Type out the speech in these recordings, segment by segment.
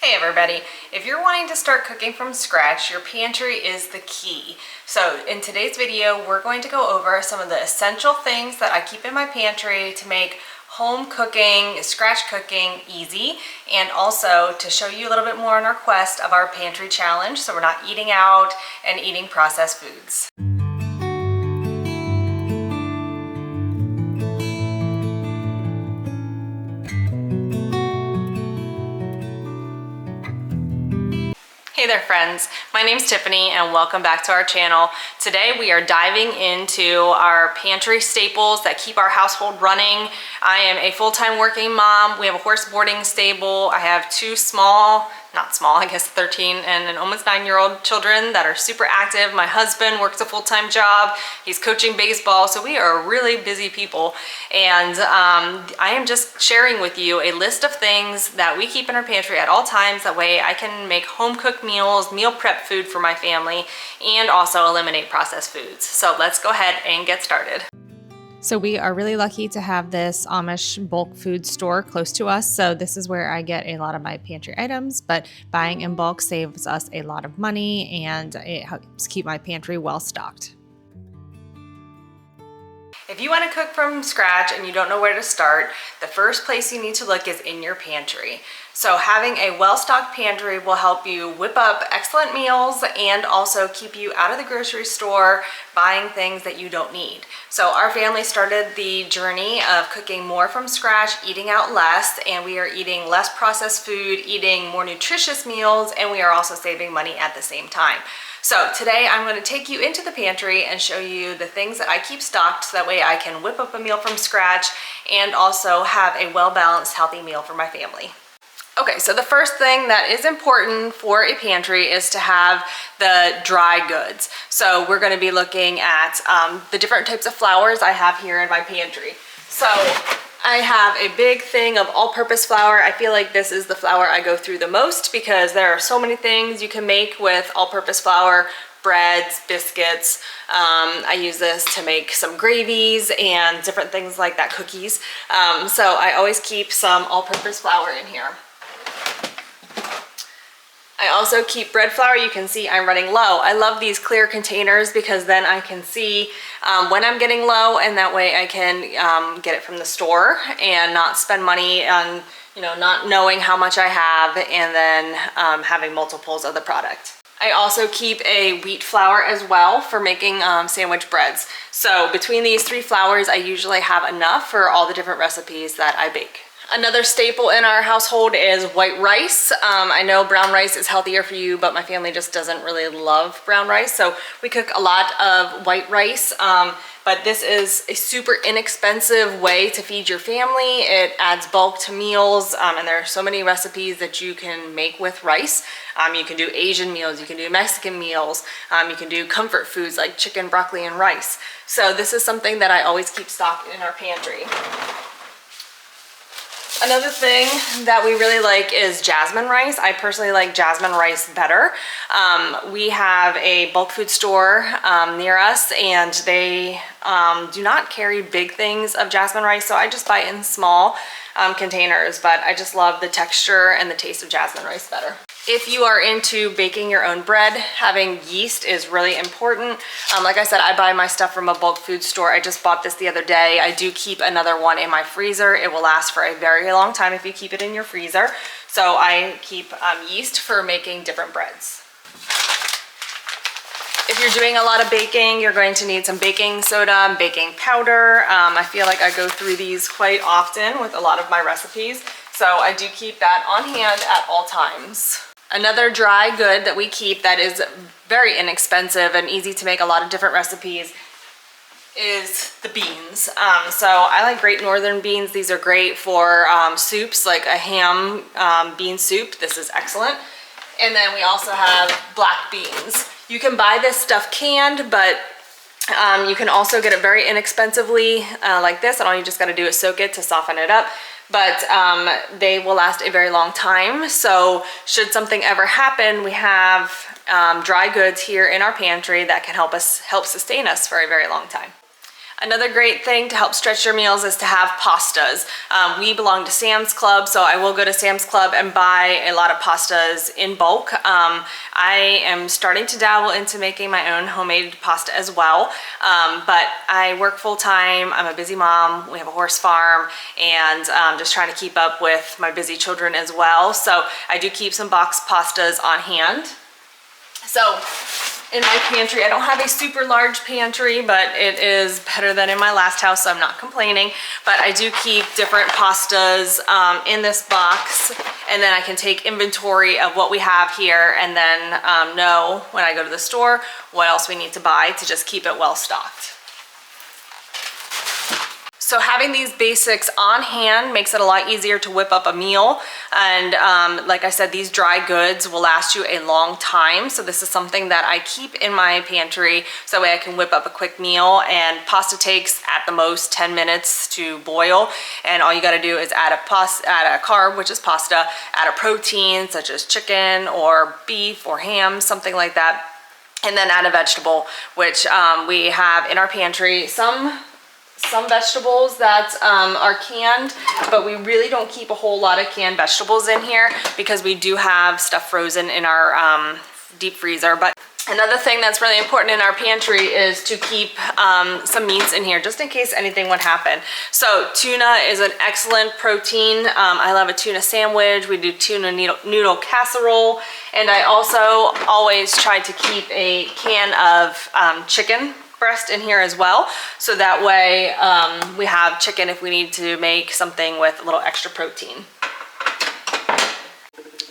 Hey everybody, if you're wanting to start cooking from scratch, your pantry is the key. So in today's video, we're going to go over some of the essential things that I keep in my pantry to make home cooking, scratch cooking easy, and also to show you a little bit more on our quest of our pantry challenge so we're not eating out and eating processed foods. Hey there friends, my name's Tiffany and welcome back to our channel. Today we are diving into our pantry staples that keep our household running. I am a full-time working mom. We have a horse boarding stable. I have two small, not small, I guess 13 and an almost 9-year-old children that are super active. My husband works a full-time job. He's coaching baseball, so we are really busy people. And I am just sharing with you a list of things that we keep in our pantry at all times. That way I can make home-cooked meals, meal prep food for my family, and also eliminate processed foods. So let's go ahead and get started. So we are really lucky to have this Amish bulk food store close to us. So this is where I get a lot of my pantry items, but buying in bulk saves us a lot of money and it helps keep my pantry well stocked. If you want to cook from scratch and you don't know where to start, the first place you need to look is in your pantry. So having a well-stocked pantry will help you whip up excellent meals and also keep you out of the grocery store buying things that you don't need. So our family started the journey of cooking more from scratch, eating out less, and we are eating less processed food, eating more nutritious meals, and we are also saving money at the same time. So today I'm going to take you into the pantry and show you the things that I keep stocked so that way I can whip up a meal from scratch and also have a well-balanced, healthy meal for my family. Okay, so the first thing that is important for a pantry is to have the dry goods. So we're going to be looking at the different types of flours I have here in my pantry. So I have a big thing of all-purpose flour. I feel like this is the flour I go through the most because there are so many things you can make with all-purpose flour. Breads, biscuits. I use this to make some gravies and different things like that, cookies. So I always keep some all-purpose flour in here. I also keep bread flour. You can see I'm running low. I love these clear containers because then I can see when I'm getting low, and that way I can get it from the store and not spend money on, not knowing how much I have and then having multiples of the product. I also keep a wheat flour as well for making sandwich breads. So between these three flours, I usually have enough for all the different recipes that I bake. Another staple in our household is white rice. I know brown rice is healthier for you, but my family just doesn't really love brown rice. So we cook a lot of white rice, but this is a super inexpensive way to feed your family. It adds bulk to meals, and there are so many recipes that you can make with rice. You can do Asian meals, you can do Mexican meals, you can do comfort foods like chicken, broccoli, and rice. So this is something that I always keep stocked in our pantry. Another thing that we really like is jasmine rice. I personally like jasmine rice better. We have a bulk food store near us, and they do not carry big things of jasmine rice, so I just buy it in small containers, but I just love the texture and the taste of jasmine rice better. If you are into baking your own bread, having yeast is really important. Like I said, I buy my stuff from a bulk food store. I just bought this the other day. I do keep another one in my freezer. It will last for a very long time if you keep it in your freezer. So I keep yeast for making different breads. If you're doing a lot of baking, you're going to need some baking soda, baking powder. I feel like I go through these quite often with a lot of my recipes. So I do keep that on hand at all times. Another dry good that we keep that is very inexpensive and easy to make a lot of different recipes is the beans. So I like Great Northern beans. These are great for soups, like a ham bean soup. This is excellent. And then we also have black beans. You can buy this stuff canned, but you can also get it very inexpensively like this, and all you just got to do is soak it to soften it up. But they will last a very long time. So should something ever happen, we have dry goods here in our pantry that can help sustain us for a very long time. Another great thing to help stretch your meals is to have pastas. We belong to Sam's Club, so I will go to Sam's Club and buy a lot of pastas in bulk. I am starting to dabble into making my own homemade pasta as well, but I work full-time. I'm a busy mom. We have a horse farm, and just trying to keep up with my busy children as well. So I do keep some box pastas on hand. So in my pantry, I don't have a super large pantry, but it is better than in my last house, so I'm not complaining. But I do keep different pastas in this box, and then I can take inventory of what we have here, and then know when I go to the store what else we need to buy to just keep it well stocked. So having these basics on hand makes it a lot easier to whip up a meal. And like I said, these dry goods will last you a long time. So this is something that I keep in my pantry so that way I can whip up a quick meal. And pasta takes at the most 10 minutes to boil. And all you gotta do is add a carb, which is pasta, add a protein such as chicken or beef or ham, something like that. And then add a vegetable, which we have in our pantry. Some vegetables that are canned, but we really don't keep a whole lot of canned vegetables in here because we do have stuff frozen in our deep freezer. But another thing that's really important in our pantry is to keep some meats in here just in case anything would happen. So tuna is an excellent protein. I love a tuna sandwich. We do tuna noodle casserole. And I also always try to keep a can of chicken breast in here as well, so that way we have chicken if we need to make something with a little extra protein.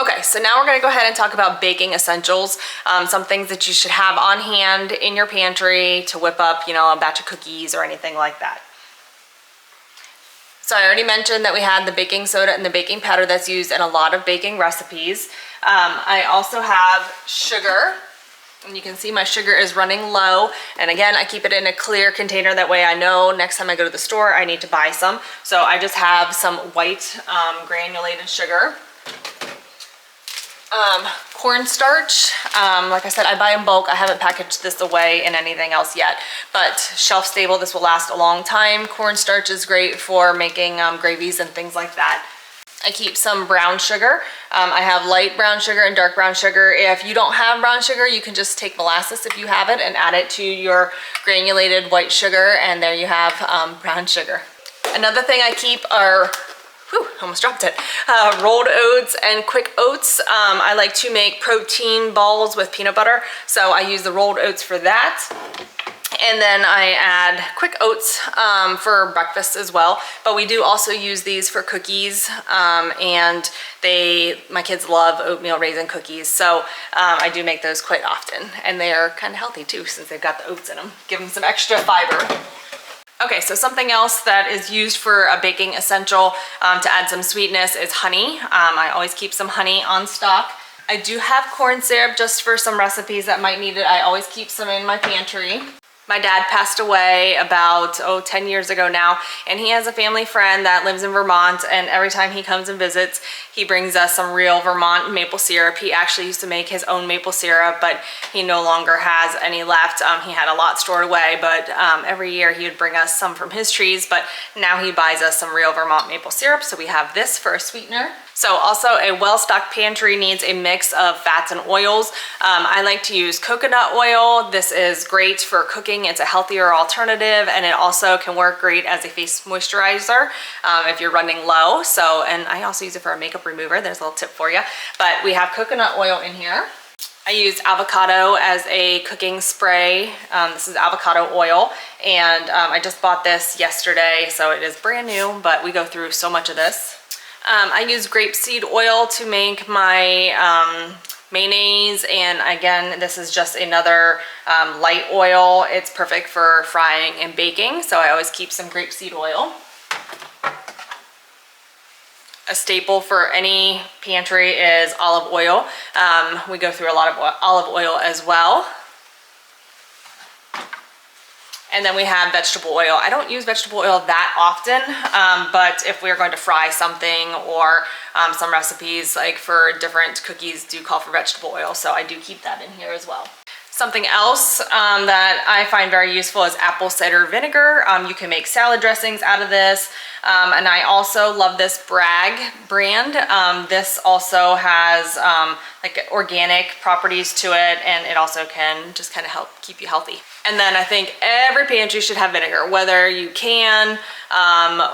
Okay, so now we're going to go ahead and talk about baking essentials, some things that you should have on hand in your pantry to whip up, you know, a batch of cookies or anything like that. So I already mentioned that we had the baking soda and the baking powder that's used in a lot of baking recipes. I also have sugar. And you can see my sugar is running low. And again, I keep it in a clear container. That way I know next time I go to the store, I need to buy some. So I just have some white granulated sugar. Cornstarch, like I said, I buy in bulk. I haven't packaged this away in anything else yet, but shelf stable, this will last a long time. Cornstarch is great for making gravies and things like that. I keep some brown sugar. I have light brown sugar and dark brown sugar. If you don't have brown sugar, you can just take molasses if you have it and add it to your granulated white sugar, and there you have brown sugar. Another thing I keep are, almost dropped it, rolled oats and quick oats. I like to make protein balls with peanut butter, so I use the rolled oats for that. And then I add quick oats for breakfast as well. But we do also use these for cookies, and my kids love oatmeal raisin cookies. So I do make those quite often. And they are kind of healthy too, since they've got the oats in them. Give them some extra fiber. Okay, so something else that is used for a baking essential to add some sweetness is honey. I always keep some honey on stock. I do have corn syrup just for some recipes that might need it. I always keep some in my pantry. My dad passed away about 10 years ago now, and he has a family friend that lives in Vermont, and every time he comes and visits, he brings us some real Vermont maple syrup. He actually used to make his own maple syrup, but he no longer has any left. He had a lot stored away, but every year he would bring us some from his trees, but now he buys us some real Vermont maple syrup, so we have this for a sweetener. So also a well-stocked pantry needs a mix of fats and oils. I like to use coconut oil. This is great for cooking. It's a healthier alternative, and it also can work great as a face moisturizer if you're running low. So, and I also use it for a makeup remover. There's a little tip for you. But we have coconut oil in here. I use avocado as a cooking spray. This is avocado oil, and I just bought this yesterday, so it is brand new, but we go through so much of this. I use grapeseed oil to make my mayonnaise, and again, this is just another light oil. It's perfect for frying and baking, so I always keep some grapeseed oil. A staple for any pantry is olive oil. We go through a lot of olive oil as well. And then we have vegetable oil. I don't use vegetable oil that often, but if we're going to fry something or some recipes like for different cookies do call for vegetable oil, so I do keep that in here as well. Something else that I find very useful is apple cider vinegar. You can make salad dressings out of this. And I also love this Bragg brand. This also has like organic properties to it, and it also can just kind of help keep you healthy. And then I think every pantry should have vinegar, whether you can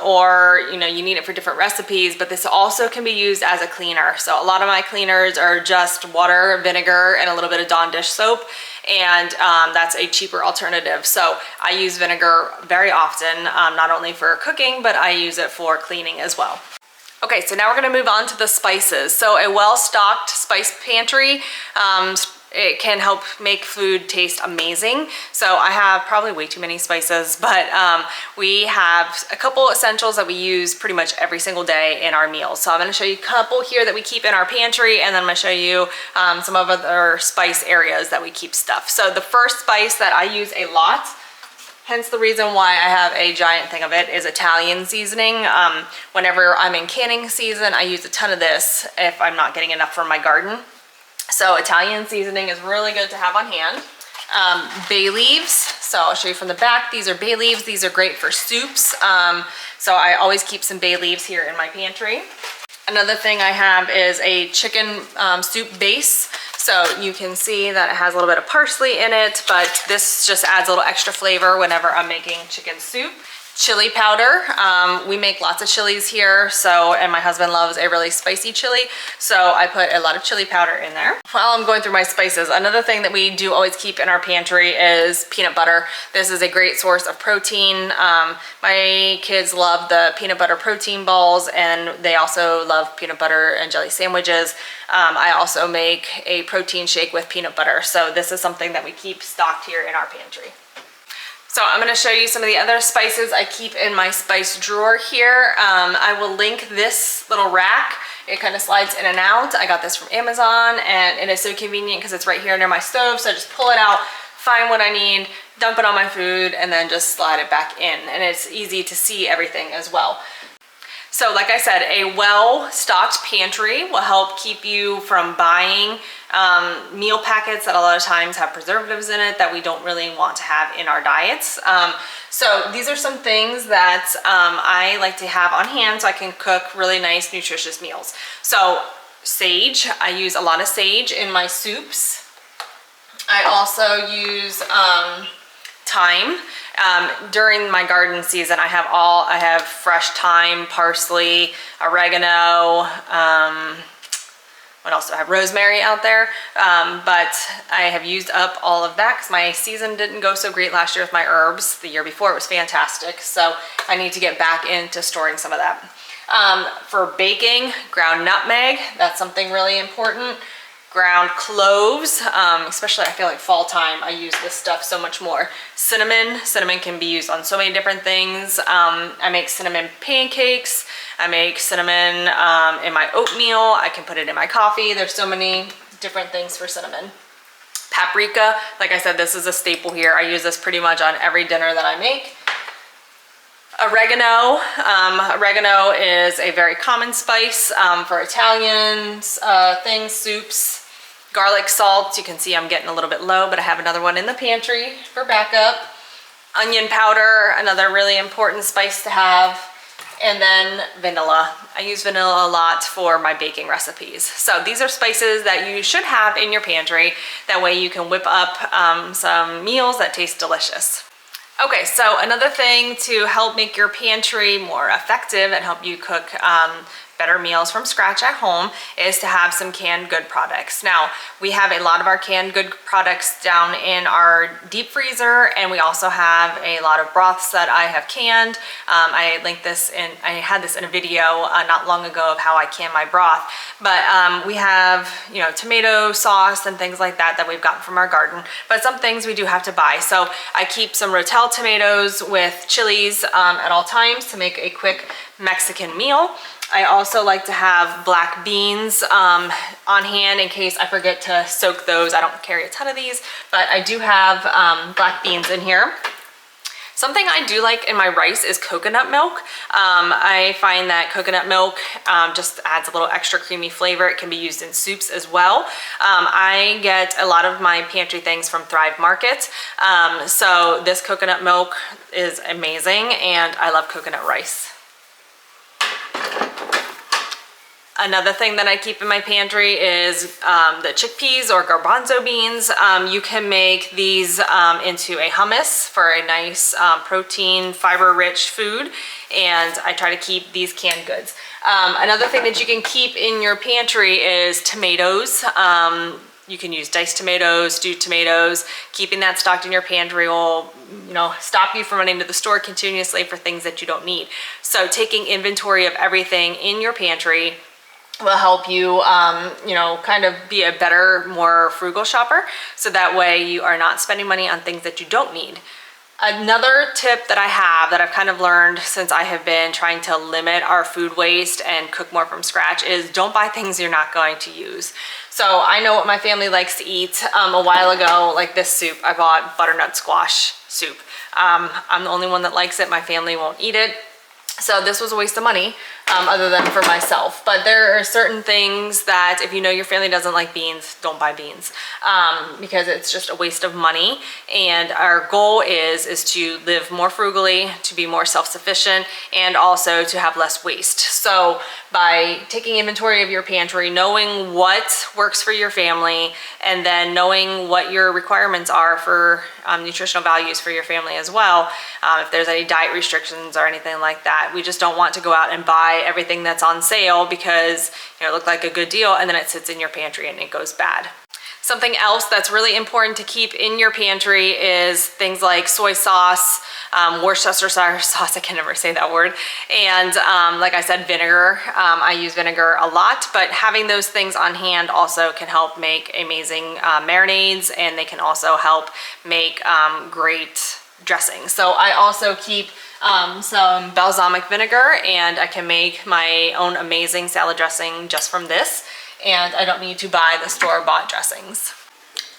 or you need it for different recipes, but this also can be used as a cleaner. So a lot of my cleaners are just water, vinegar, and a little bit of Dawn dish soap, and that's a cheaper alternative. So I use vinegar very often, not only for cooking, but I use it for cleaning as well. Okay, so now we're gonna move on to the spices. So a well-stocked spice pantry, it can help make food taste amazing. So I have probably way too many spices, but we have a couple essentials that we use pretty much every single day in our meals. So I'm gonna show you a couple here that we keep in our pantry, and then I'm gonna show you some of other spice areas that we keep stuff. So the first spice that I use a lot, hence the reason why I have a giant thing of it, is Italian seasoning. Whenever I'm in canning season, I use a ton of this if I'm not getting enough from my garden. So Italian seasoning is really good to have on hand. Bay leaves, so I'll show you from the back. These are bay leaves. These are great for soups. So I always keep some bay leaves here in my pantry. Another thing I have is a chicken soup base. So you can see that it has a little bit of parsley in it, but this just adds a little extra flavor whenever I'm making chicken soup. Chili powder. We make lots of chilies here, and my husband loves a really spicy chili, so I put a lot of chili powder in there. While I'm going through my spices, another thing that we do always keep in our pantry is peanut butter. This is a great source of protein. My kids love the peanut butter protein balls, and they also love peanut butter and jelly sandwiches. I also make a protein shake with peanut butter, so this is something that we keep stocked here in our pantry. So I'm going to show you some of the other spices I keep in my spice drawer here. I will link this little rack. It kind of slides in and out. I got this from Amazon, and it is so convenient because it's right here near my stove. So I just pull it out, find what I need, dump it on my food, and then just slide it back in. And it's easy to see everything as well. So like I said, a well-stocked pantry will help keep you from buying meal packets that a lot of times have preservatives in it that we don't really want to have in our diets. So these are some things that I like to have on hand so I can cook really nice, nutritious meals. So sage, I use a lot of sage in my soups. I also use thyme. During my garden season, I have fresh thyme, parsley, oregano, what else do I have? Rosemary out there. But I have used up all of that because my season didn't go so great last year with my herbs. The year before it was fantastic. So I need to get back into storing some of that. For baking, ground nutmeg, that's something really important. Ground cloves, especially I feel like fall time, I use this stuff so much more. Cinnamon can be used on so many different things. I make cinnamon pancakes. I make cinnamon in my oatmeal. I can put it in my coffee. There's so many different things for cinnamon. Paprika, like I said, this is a staple here. I use this pretty much on every dinner that I make. Oregano. Oregano is a very common spice for Italians, things, soups. Garlic salt, you can see I'm getting a little bit low, but I have another one in the pantry for backup. Onion powder, another really important spice to have. And then vanilla. I use vanilla a lot for my baking recipes. So these are spices that you should have in your pantry. That way you can whip up some meals that taste delicious. Okay, so another thing to help make your pantry more effective and help you cook better meals from scratch at home is to have some canned good products. Now, we have a lot of our canned good products down in our deep freezer, and we also have a lot of broths that I have canned. I linked this in, I had this in a video not long ago of how I can my broth, but we have, tomato sauce and things like that we've gotten from our garden, but some things we do have to buy. So I keep some Rotel tomatoes with chilies at all times to make a quick Mexican meal. I also like to have black beans on hand in case I forget to soak those. I don't carry a ton of these, but I do have black beans in here. Something I do like in my rice is coconut milk. I find that coconut milk just adds a little extra creamy flavor. It can be used in soups as well. I get a lot of my pantry things from Thrive Market. So this coconut milk is amazing, and I love coconut rice. Another thing that I keep in my pantry is the chickpeas or garbanzo beans. You can make these into a hummus for a nice protein, fiber-rich food, and I try to keep these canned goods. Another thing that you can keep in your pantry is tomatoes. You can use diced tomatoes, stewed tomatoes. Keeping that stocked in your pantry will, stop you from running to the store continuously for things that you don't need. So taking inventory of everything in your pantry will help you, kind of be a better, more frugal shopper. So that way you are not spending money on things that you don't need. Another tip that I have that I've kind of learned since I have been trying to limit our food waste and cook more from scratch is don't buy things you're not going to use. So I know what my family likes to eat. A while ago, like this soup, I bought butternut squash soup. I'm the only one that likes it. My family won't eat it. So this was a waste of money, other than for myself. But there are certain things that if you know your family doesn't like beans, don't buy beans, because it's just a waste of money. And our goal is to live more frugally, to be more self-sufficient, and also to have less waste. So by taking inventory of your pantry, knowing what works for your family, and then knowing what your requirements are for nutritional values for your family as well, if there's any diet restrictions or anything like that, we just don't want to go out and buy everything that's on sale because it looked like a good deal and then it sits in your pantry and it goes bad. Something else that's really important to keep in your pantry is things like soy sauce, worcestershire sauce, I can never say that word, and like I said, vinegar. I use vinegar a lot, but having those things on hand also can help make amazing marinades, and they can also help make great dressing. So I also keep some balsamic vinegar, and I can make my own amazing salad dressing just from this, and I don't need to buy the store-bought dressings.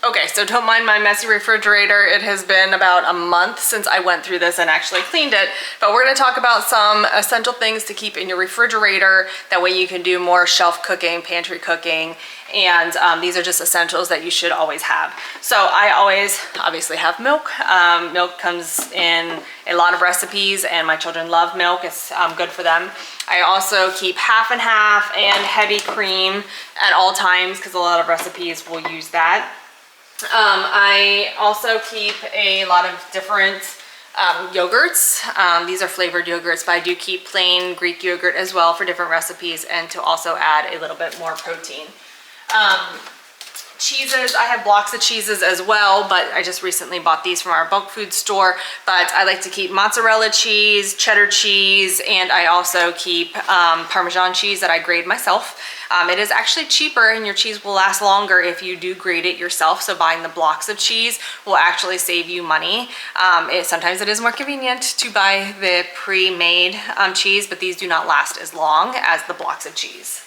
Okay, so don't mind my messy refrigerator. It has been about a month since I went through this and actually cleaned it, but we're gonna talk about some essential things to keep in your refrigerator. That way you can do more shelf cooking, pantry cooking, and these are just essentials that you should always have. So I always obviously have milk. Milk comes in a lot of recipes, and my children love milk. It's good for them. I also keep half and half and heavy cream at all times because a lot of recipes will use that. I also keep a lot of different yogurts. These are flavored yogurts, but I do keep plain Greek yogurt as well for different recipes and to also add a little bit more protein. Cheeses, I have blocks of cheeses as well, but I just recently bought these from our bulk food store. But I like to keep mozzarella cheese, cheddar cheese, and I also keep Parmesan cheese that I grate myself. It is actually cheaper, and your cheese will last longer if you do grate it yourself. So buying the blocks of cheese will actually save you money. Sometimes it is more convenient to buy the pre-made cheese, but these do not last as long as the blocks of cheese.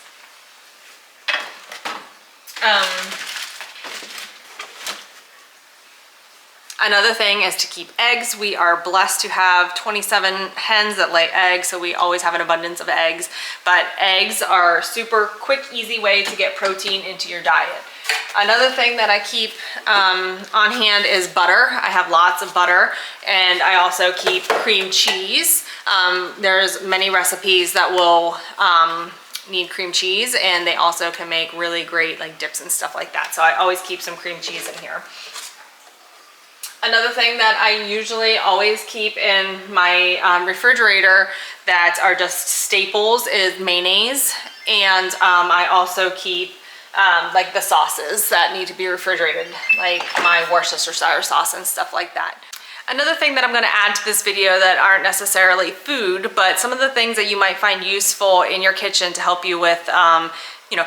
Another thing is to keep eggs. We are blessed to have 27 hens that lay eggs, so we always have an abundance of eggs. But eggs are a super quick, easy way to get protein into your diet. Another thing that I keep on hand is butter. I have lots of butter, and I also keep cream cheese. There's many recipes that will need cream cheese, and they also can make really great like dips and stuff like that. So I always keep some cream cheese in here. Another thing that I usually always keep in my refrigerator that are just staples is mayonnaise, and I also keep like the sauces that need to be refrigerated, like my Worcestershire sauce and stuff like that. Another thing that I'm going to add to this video that aren't necessarily food, but some of the things that you might find useful in your kitchen to help you with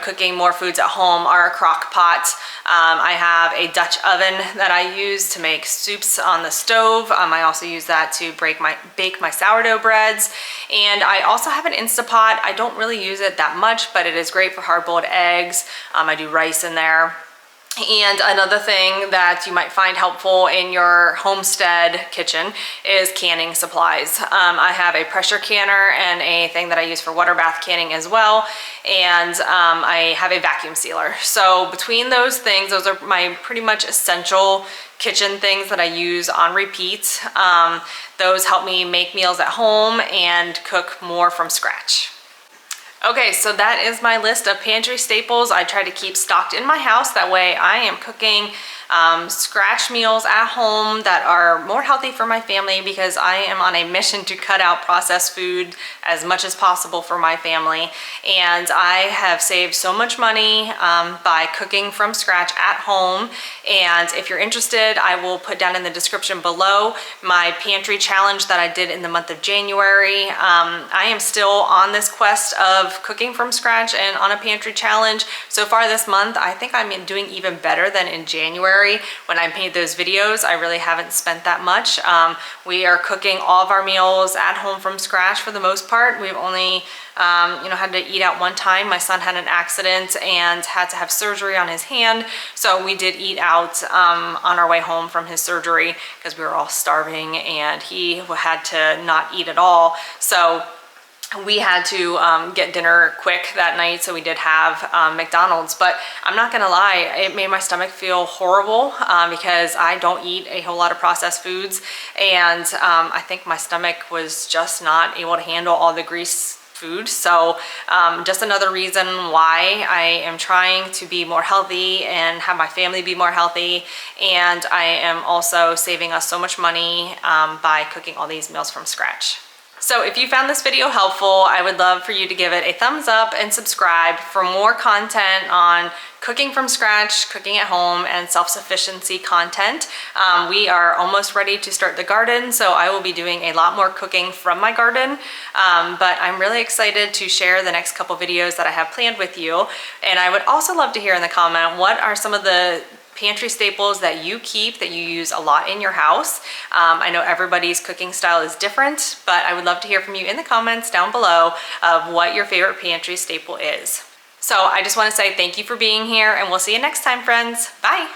cooking more foods at home are a crock pot. I have a Dutch oven that I use to make soups on the stove. I also use that to bake my sourdough breads. And I also have an Instapot. I don't really use it that much, but it is great for hard-boiled eggs. I do rice in there. And another thing that you might find helpful in your homestead kitchen is canning supplies. I have a pressure canner and a thing that I use for water bath canning as well. And I have a vacuum sealer. So between those things, those are my pretty much essential kitchen things that I use on repeat. Those help me make meals at home and cook more from scratch. Okay, so that is my list of pantry staples I try to keep stocked in my house. That way I am cooking scratch meals at home that are more healthy for my family, because I am on a mission to cut out processed food as much as possible for my family. And I have saved so much money by cooking from scratch at home. And if you're interested, I will put down in the description below my pantry challenge that I did in the month of January. I am still on this quest of cooking from scratch and on a pantry challenge. So far this month, I think I'm doing even better than in January when I made those videos. I really haven't spent that much. We are cooking all of our meals at home from scratch for the most part. We've only had to eat out one time. My son had an accident and had to have surgery on his hand. So we did eat out on our way home from his surgery because we were all starving and he had to not eat at all. So we had to get dinner quick that night, so we did have McDonald's. But I'm not gonna lie, it made my stomach feel horrible because I don't eat a whole lot of processed foods, and I think my stomach was just not able to handle all the grease food. So just another reason why I am trying to be more healthy and have my family be more healthy. And I am also saving us so much money by cooking all these meals from scratch. So if you found this video helpful, I would love for you to give it a thumbs up and subscribe for more content on cooking from scratch, cooking at home, and self-sufficiency content. We are almost ready to start the garden, so I will be doing a lot more cooking from my garden. But I'm really excited to share the next couple videos that I have planned with you. And I would also love to hear in the comment, what are some of the pantry staples that you keep, that you use a lot in your house? I know everybody's cooking style is different, but I would love to hear from you in the comments down below of what your favorite pantry staple is. So I just want to say thank you for being here, and we'll see you next time, friends. Bye.